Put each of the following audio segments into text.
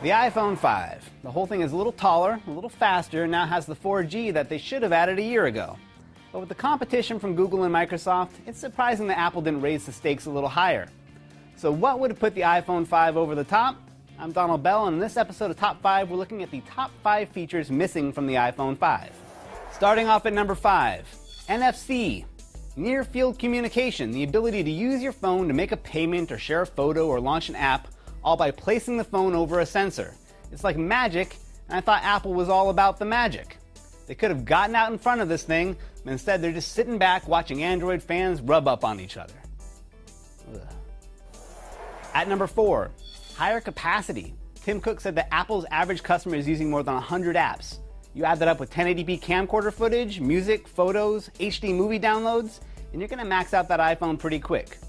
The iPhone 5. The whole thing is a little taller, a little faster, and now has the 4G that they should have added a year ago. But with the competition from Google and Microsoft, it's surprising that Apple didn't raise the stakes a little higher. So what would have put the iPhone 5 over the top? I'm Donald Bell, and in this episode of Top 5, we're looking at the top 5 features missing from the iPhone 5. Starting off at number 5, NFC. Near Field Communication, the ability to use your phone to make a payment or share a photo or launch an app, all by placing the phone over a sensor. It's like magic, and I thought Apple was all about the magic. They could have gotten out in front of this thing, but instead they're just sitting back watching Android fans rub up on each other. Ugh. At number 4, higher capacity. Tim Cook said that Apple's average customer is using more than 100 apps. You add that up with 1080p camcorder footage, music, photos, HD movie downloads, and you're going to max out that iPhone pretty quick.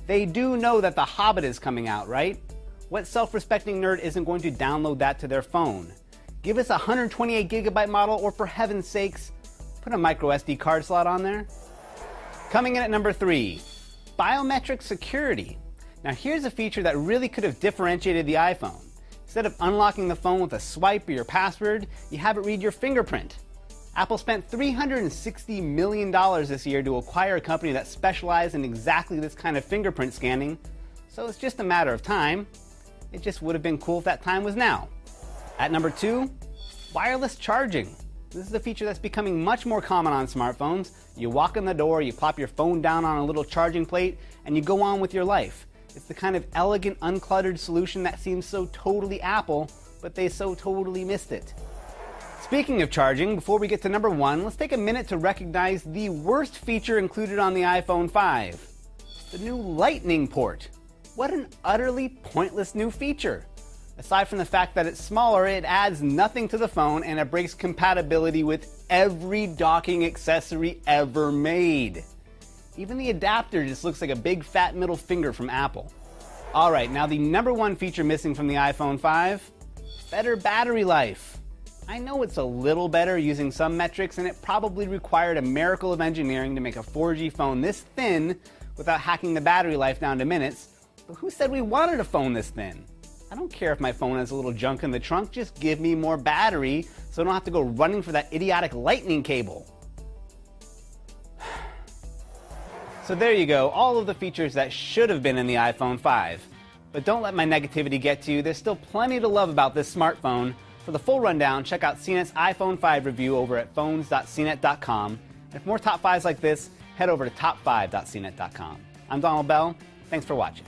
They do know that The Hobbit is coming out, right? What self-respecting nerd isn't going to download that to their phone? Give us a 128GB model, or for heaven's sakes, put a micro SD card slot on there. Coming in at number 3, biometric security. Now here's a feature that really could have differentiated the iPhone. Instead of unlocking the phone with a swipe or your password, you have it read your fingerprint. Apple spent $360 million this year to acquire a company that specialized in exactly this kind of fingerprint scanning, so it's just a matter of time. It just would have been cool if that time was now. At number 2, wireless charging. This is a feature that's becoming much more common on smartphones. You walk in the door, you plop your phone down on a little charging plate, and you go on with your life. It's the kind of elegant, uncluttered solution that seems so totally Apple, but they so totally missed it. Speaking of charging, before we get to number 1, let's take a minute to recognize the worst feature included on the iPhone 5. The new Lightning port. What an utterly pointless new feature. Aside from the fact that it's smaller, it adds nothing to the phone and it breaks compatibility with every docking accessory ever made. Even the adapter just looks like a big fat middle finger from Apple. Alright, now the number 1 feature missing from the iPhone 5, better battery life. I know it's a little better using some metrics, and it probably required a miracle of engineering to make a 4G phone this thin without hacking the battery life down to minutes, but who said we wanted a phone this thin? I don't care if my phone has a little junk in the trunk, just give me more battery so I don't have to go running for that idiotic lightning cable. So there you go, all of the features that should have been in the iPhone 5. But don't let my negativity get to you, there's still plenty to love about this smartphone. For the full rundown, check out CNET's iPhone 5 review over at phones.cnet.com. And for more top 5s like this, head over to top5.cnet.com. I'm Donald Bell, thanks for watching.